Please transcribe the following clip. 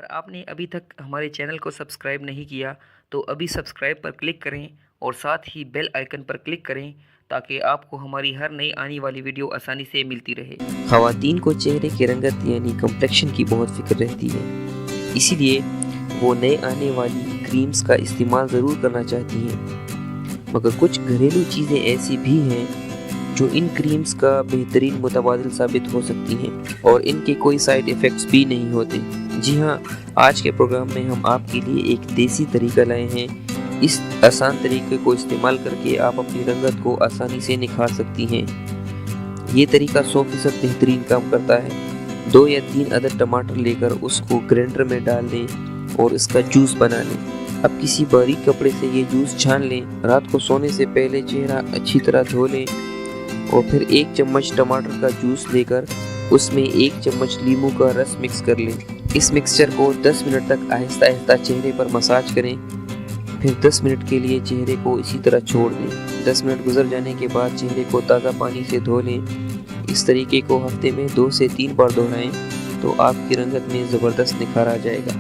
अगर आपने अभी तक हमारे चैनल को सब्सक्राइब नहीं किया तो अभी सब्सक्राइब पर क्लिक करें और साथ ही बेल आइकन पर क्लिक करें ताकि आपको हमारी हर नई आने वाली वीडियो आसानी से मिलती रहे। ख़वातीन को चेहरे की रंगत यानी कम्प्लेक्शन की बहुत फिक्र रहती है, इसीलिए वो नए आने वाली क्रीम्स का इस्तेमाल ज़रूर करना चाहती हैं, मगर कुछ घरेलू चीज़ें ऐसी भी हैं जो इन क्रीम्स का बेहतरीन मुतबादिल साबित हो सकती हैं और इनके कोई साइड इफ़ेक्ट्स भी नहीं होते। जी हाँ, आज के प्रोग्राम में हम आपके लिए एक देसी तरीका लाए हैं। इस आसान तरीके को इस्तेमाल करके आप अपनी रंगत को आसानी से निखार सकती हैं। ये तरीका 100% बेहतरीन काम करता है। 2 या 3 अदद टमाटर लेकर उसको ग्राइंडर में डाल दें और इसका जूस बना लें। अब किसी बारीक कपड़े से ये जूस छान लें। रात को सोने से पहले चेहरा अच्छी तरह धो लें और फिर 1 चम्मच टमाटर का जूस लेकर उसमें 1 चम्मच नींबू का रस मिक्स कर लें। इस मिक्सचर को 10 मिनट तक आहिस्ता आहिस्ता चेहरे पर मसाज करें, फिर 10 मिनट के लिए चेहरे को इसी तरह छोड़ दें। 10 मिनट गुजर जाने के बाद चेहरे को ताज़ा पानी से धो लें। इस तरीके को हफ्ते में 2 से 3 बार दोहराएं तो आपकी रंगत में ज़बरदस्त निखार आ जाएगा।